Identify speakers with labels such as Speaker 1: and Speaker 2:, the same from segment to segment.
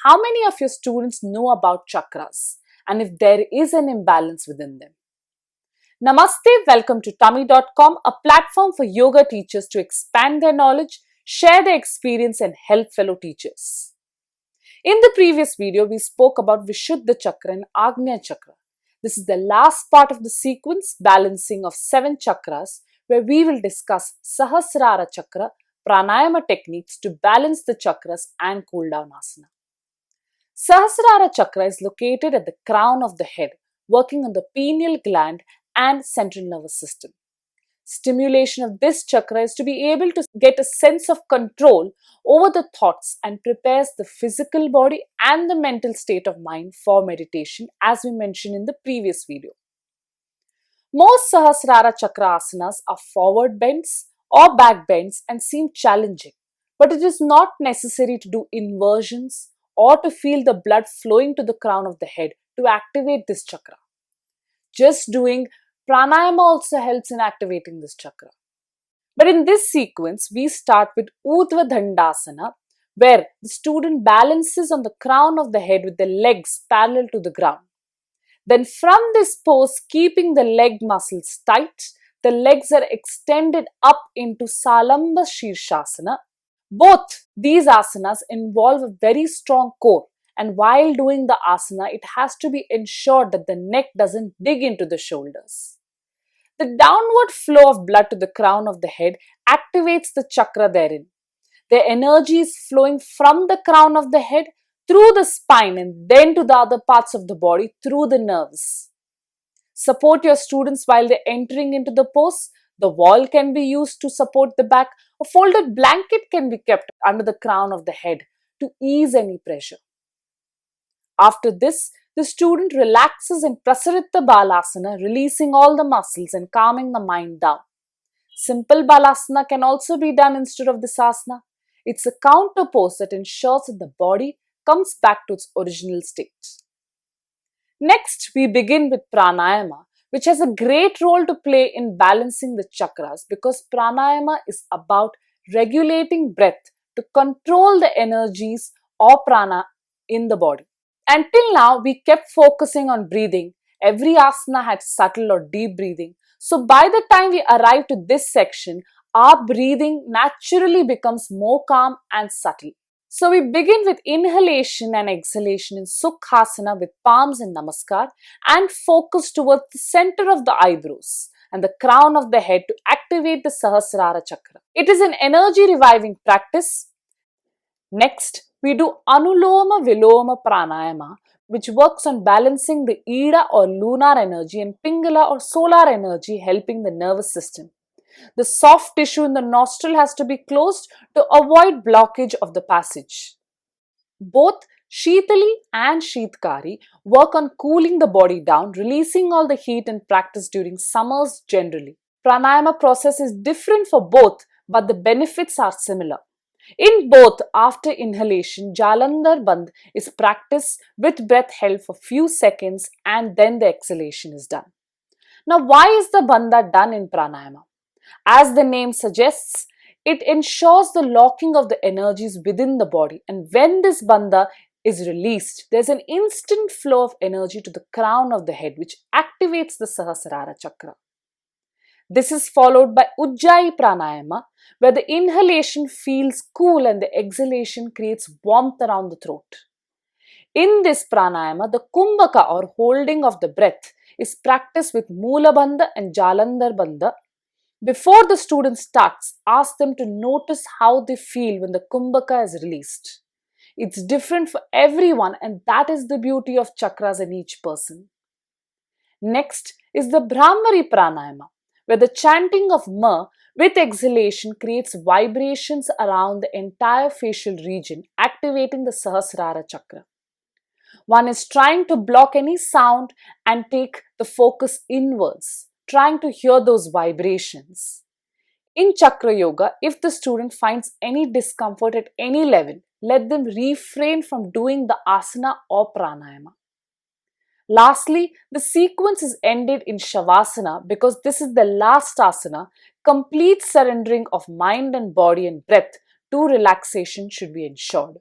Speaker 1: how many of your students know about chakras and if there is an imbalance within them? Namaste, welcome to Tummee.com, a platform for yoga teachers to expand their knowledge, share their experience and help fellow teachers. In the previous video, we spoke about Vishuddha Chakra and Agnya Chakra. This is the last part of the sequence, balancing of 7 chakras, where we will discuss Sahasrara Chakra, pranayama techniques to balance the chakras and cool down asana. Sahasrara Chakra is located at the crown of the head, working on the pineal gland and central nervous system. Stimulation of this chakra is to be able to get a sense of control over the thoughts and prepares the physical body and the mental state of mind for meditation, as we mentioned in the previous video. Most Sahasrara Chakra asanas are forward bends or back bends and seem challenging, but it is not necessary to do inversions or to feel the blood flowing to the crown of the head to activate this chakra. Just doing pranayama also helps in activating this chakra. But in this sequence, we start with Urdhva Dandasana, where the student balances on the crown of the head with the legs parallel to the ground. Then from this pose, keeping the leg muscles tight, the legs are extended up into Salamba Shirshasana. Both these asanas involve a very strong core, and while doing the asana, it has to be ensured that the neck doesn't dig into the shoulders. The downward flow of blood to the crown of the head activates the chakra therein. The energy is flowing from the crown of the head through the spine and then to the other parts of the body through the nerves. Support your students while they're entering into the pose. The wall can be used to support the back. A folded blanket can be kept under the crown of the head to ease any pressure. After this, the student relaxes in Prasaritta Balasana, releasing all the muscles and calming the mind down. Simple Balasana can also be done instead of this asana. It's a counter pose that ensures that the body comes back to its original state. Next, we begin with pranayama, which has a great role to play in balancing the chakras because pranayama is about regulating breath to control the energies or prana in the body. Until now, we kept focusing on breathing. Every asana had subtle or deep breathing. So by the time we arrive to this section, our breathing naturally becomes more calm and subtle. So we begin with inhalation and exhalation in Sukhasana with palms in Namaskar and focus towards the center of the eyebrows and the crown of the head to activate the Sahasrara Chakra. It is an energy reviving practice. Next, we do Anulom-Vilom Pranayama, which works on balancing the Ida or lunar energy and Pingala or solar energy, helping the nervous system. The soft tissue in the nostril has to be closed to avoid blockage of the passage. Both Shitali and Shitkari work on cooling the body down, releasing all the heat and practice during summers generally. Pranayama process is different for both, but the benefits are similar. In both, after inhalation, Jalandhar Bandh is practiced with breath held for few seconds and then the exhalation is done. Now, why is the Bandha done in pranayama? As the name suggests, it ensures the locking of the energies within the body, and when this bandha is released, there's an instant flow of energy to the crown of the head which activates the Sahasrara Chakra. This is followed by Ujjayi Pranayama, where the inhalation feels cool and the exhalation creates warmth around the throat. In this pranayama, the Kumbhaka or holding of the breath is practiced with Moola Bandha and Jalandhar Bandha. Before the student starts, ask them to notice how they feel when the Kumbhaka is released. It's different for everyone, and that is the beauty of chakras in each person. Next is the Bhramari Pranayama, where the chanting of Ma with exhalation creates vibrations around the entire facial region, activating the Sahasrara Chakra. One is trying to block any sound and take the focus inwards, trying to hear those vibrations. In Chakra Yoga, if the student finds any discomfort at any level, let them refrain from doing the asana or pranayama. Lastly, the sequence is ended in Shavasana because this is the last asana. Complete surrendering of mind and body and breath to relaxation should be ensured.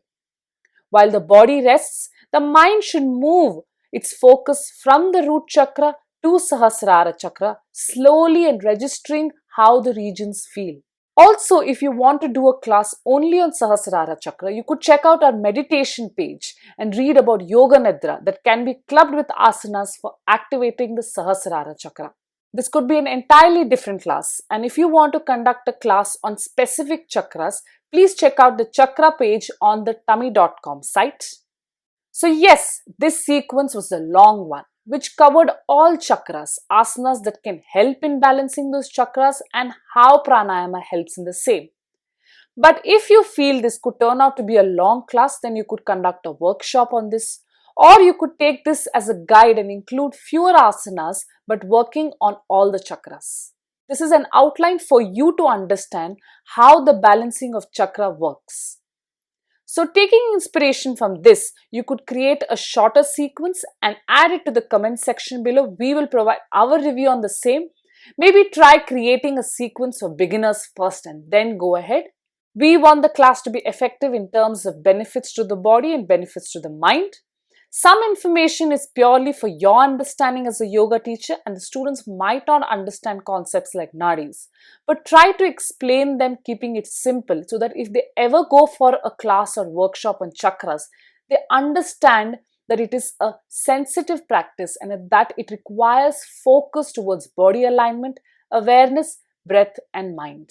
Speaker 1: While the body rests, the mind should move its focus from the root chakra to Sahasrara Chakra, slowly and registering how the regions feel. Also, if you want to do a class only on Sahasrara Chakra, you could check out our meditation page and read about Yoga Nidra that can be clubbed with asanas for activating the Sahasrara Chakra. This could be an entirely different class, and if you want to conduct a class on specific chakras, please check out the chakra page on the Tummee.com site. So yes, this sequence was a long one, which covered all chakras, asanas that can help in balancing those chakras and how pranayama helps in the same. But if you feel this could turn out to be a long class, then you could conduct a workshop on this, or you could take this as a guide and include fewer asanas but working on all the chakras. This is an outline for you to understand how the balancing of chakra works. So taking inspiration from this, you could create a shorter sequence and add it to the comment section below. We will provide our review on the same. Maybe try creating a sequence for beginners first and then go ahead. We want the class to be effective in terms of benefits to the body and benefits to the mind. Some information is purely for your understanding as a yoga teacher, and the students might not understand concepts like nadis. But try to explain them keeping it simple so that if they ever go for a class or workshop on chakras, they understand that it is a sensitive practice and that it requires focus towards body alignment, awareness, breath and mind.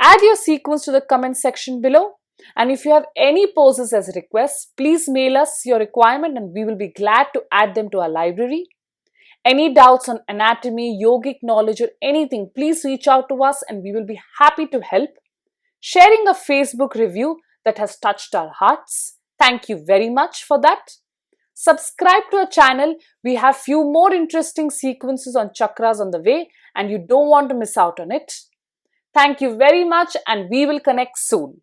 Speaker 1: Add your sequence to the comment section below. And if you have any poses as requests, please mail us your requirement and we will be glad to add them to our library. Any doubts on anatomy, yogic knowledge or anything, please reach out to us and we will be happy to help. Sharing a Facebook review that has touched our hearts. Thank you very much for that. Subscribe to our channel. We have few more interesting sequences on chakras on the way and you don't want to miss out on it. Thank you very much and we will connect soon.